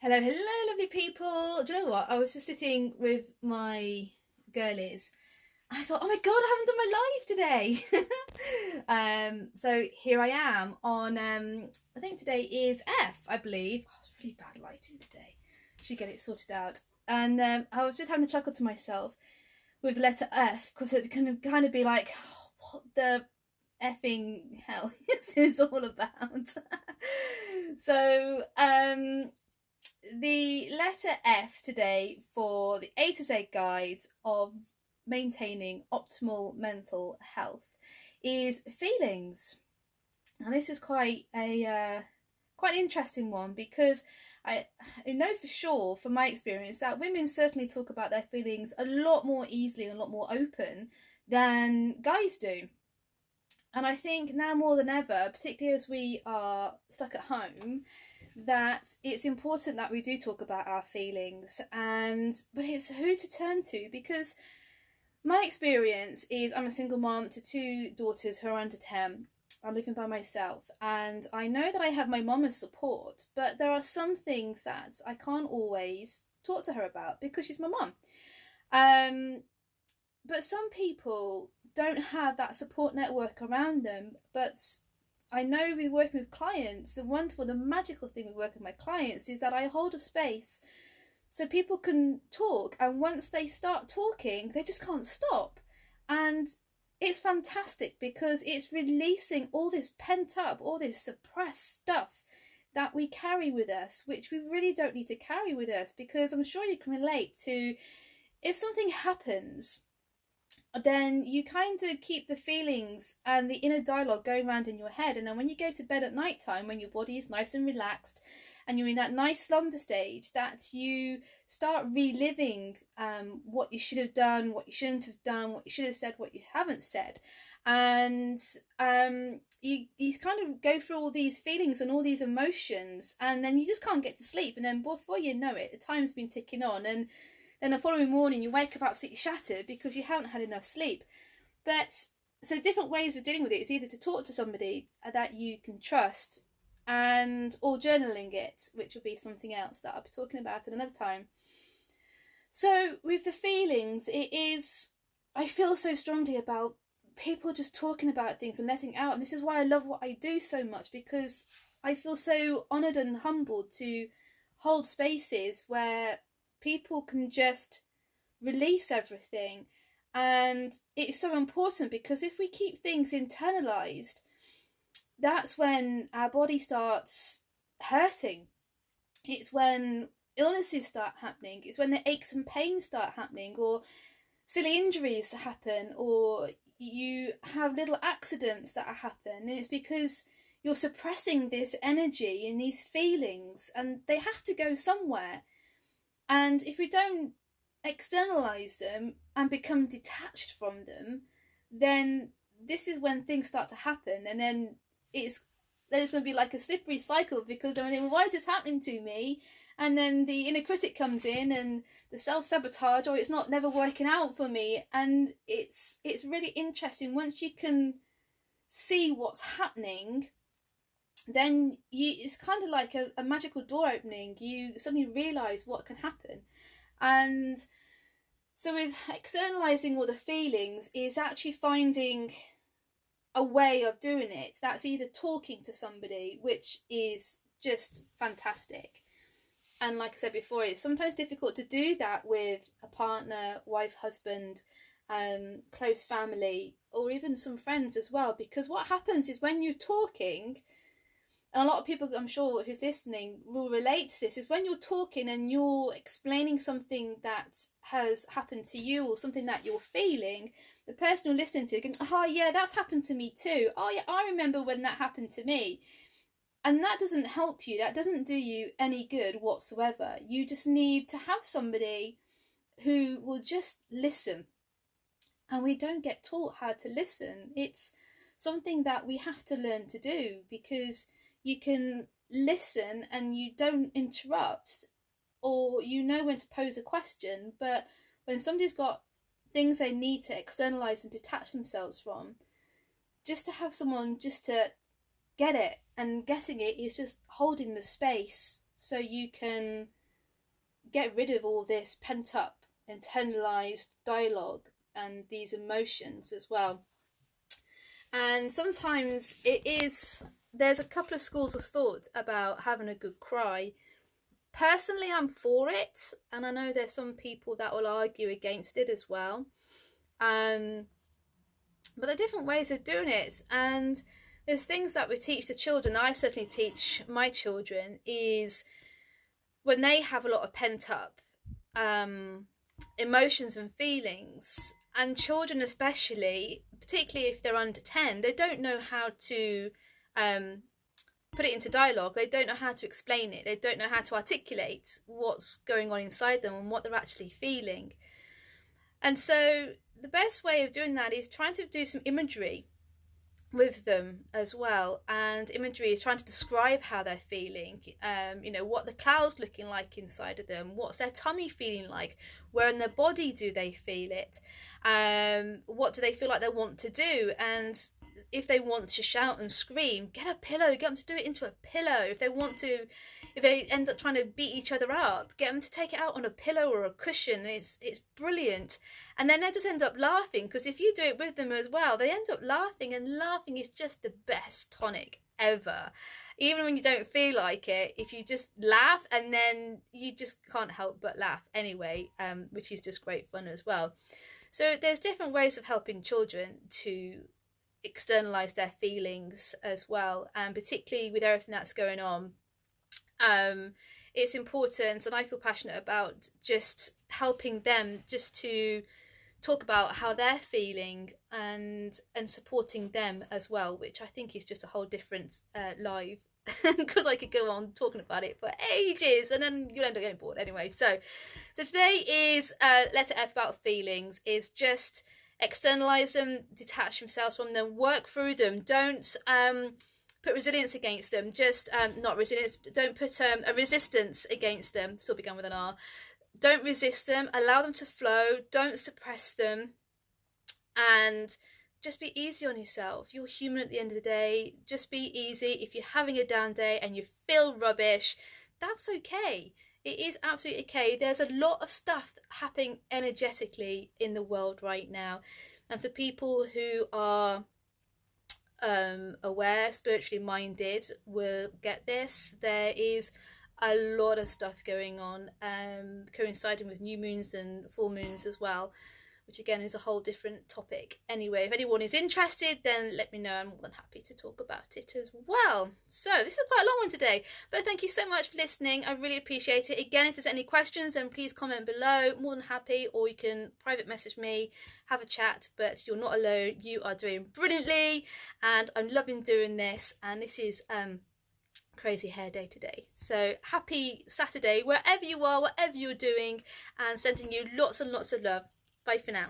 Hello, hello, lovely people. Do you know what? I was just sitting with my girlies. I thought, oh my god, I haven't done my live today. So here I am on. I think today is F, I believe. Oh, it's really bad lighting today. Should get it sorted out. And I was just having a chuckle to myself with the letter F because it can kind of be like, oh, what the effing hell is this all about? So the letter F today for the A to Z guide of maintaining optimal mental health is feelings. Now this is quite an interesting one because I know for sure from my experience that women certainly talk about their feelings a lot more easily and a lot more open than guys do. And I think now more than ever, particularly as we are stuck at home, that it's important that we do talk about our feelings, and but it's who to turn to, because my experience is I'm a single mom to two daughters who are under 10. I'm living by myself, and I know that I have my mum as support, but there are some things that I can't always talk to her about because she's my mum. um but some people don't have that support network around them. But I know we working with clients, the magical thing with working with my clients is that I hold a space so people can talk, and once they start talking, they just can't stop. And it's fantastic because it's releasing all this pent up, all this suppressed stuff that we carry with us, which we really don't need to carry with us, because I'm sure you can relate to if something happens, then you kind of keep the feelings and the inner dialogue going around in your head. And then when you go to bed at night time, when your body is nice and relaxed and you're in that nice slumber stage, that you start reliving what you should have done, what you shouldn't have done, what you should have said, what you haven't said. And you kind of go through all these feelings and all these emotions, and then you just can't get to sleep. And then before you know it, the time's been ticking on, and then the following morning you wake up absolutely shattered because you haven't had enough sleep. But so different ways of dealing with it is either to talk to somebody that you can trust, and or journaling it, which will be something else that I'll be talking about at another time. So with the feelings, it is, I feel so strongly about people just talking about things and letting out. And this is why I love what I do so much, because I feel so honoured and humbled to hold spaces where people can just release everything. And it's so important because if we keep things internalized, that's when our body starts hurting. It's when illnesses start happening. It's when the aches and pains start happening, or silly injuries happen, or you have little accidents that happen. And it's because you're suppressing this energy and these feelings, and they have to go somewhere. And if we don't externalize them and become detached from them, then this is when things start to happen. And then it's going to be like a slippery cycle, because then I think, well, why is this happening to me? And then the inner critic comes in, and the self-sabotage, or it's not never working out for me. And it's really interesting once you can see what's happening. Then it's kind of like a magical door opening. You suddenly realize what can happen. And so with externalizing all the feelings is actually finding a way of doing it. That's either talking to somebody, which is just fantastic. And like I said before, it's sometimes difficult to do that with a partner, wife, husband, close family, or even some friends as well. Because what happens is when you're talking, and a lot of people I'm sure who's listening will relate to this, is when you're talking and you're explaining something that has happened to you or something that you're feeling, the person you're listening to goes, oh yeah, that's happened to me too. Oh yeah, I remember when that happened to me. And that doesn't help you. That doesn't do you any good whatsoever. You just need to have somebody who will just listen. And we don't get taught how to listen. It's something that we have to learn to do, because you can listen and you don't interrupt, or you know when to pose a question. But when somebody's got things they need to externalize and detach themselves from, just to have someone just to get it, and getting it is just holding the space so you can get rid of all this pent up, internalized dialogue and these emotions as well. And sometimes there's a couple of schools of thought about having a good cry. Personally, I'm for it, and I know there's some people that will argue against it as well. But there are different ways of doing it, and there's things that we teach the children. I certainly teach my children is when they have a lot of pent up emotions and feelings, and children especially, particularly if they're under 10, they don't know how to put it into dialogue. They don't know how to explain it. They don't know how to articulate what's going on inside them and what they're actually feeling. And so the best way of doing that is trying to do some imagery with them as well. And imagery is trying to describe how they're feeling, what the cloud's looking like inside of them, what's their tummy feeling like, where in their body do they feel it, what do they feel like they want to do. And if they want to shout and scream, get a pillow, get them to do it into a pillow. If they end up trying to beat each other up, get them to take it out on a pillow or a cushion. It's brilliant. And then they just end up laughing, because if you do it with them as well, they end up laughing, and laughing is just the best tonic ever. Even when you don't feel like it, if you just laugh, and then you just can't help but laugh anyway, which is just great fun as well. So there's different ways of helping children to externalize their feelings as well, and particularly with everything that's going on, it's important, and I feel passionate about just helping them just to talk about how they're feeling and supporting them as well, which I think is just a whole different live because I could go on talking about it for ages and then you'll end up getting bored anyway. So today is letter F about feelings, is just externalize them, detach themselves from them, work through them. Don't put resilience against them, just not resilience, don't put a resistance against them, still begun with an R. Don't resist them, allow them to flow, don't suppress them, and just be easy on yourself. You're human at the end of the day. Just be easy. If you're having a down day and you feel rubbish, that's okay. It is absolutely okay. There's a lot of stuff happening energetically in the world right now, and for people who are aware, spiritually minded, will get this. There is a lot of stuff going on, coinciding with new moons and full moons as well, which again is a whole different topic. Anyway, if anyone is interested, then let me know. I'm more than happy to talk about it as well. So this is quite a long one today, but thank you so much for listening. I really appreciate it. Again, if there's any questions, then please comment below. More than happy, or you can private message me, have a chat. But you're not alone. You are doing brilliantly, and I'm loving doing this. And this is crazy hair day today. So happy Saturday wherever you are, whatever you're doing, and sending you lots and lots of love. Bye for now.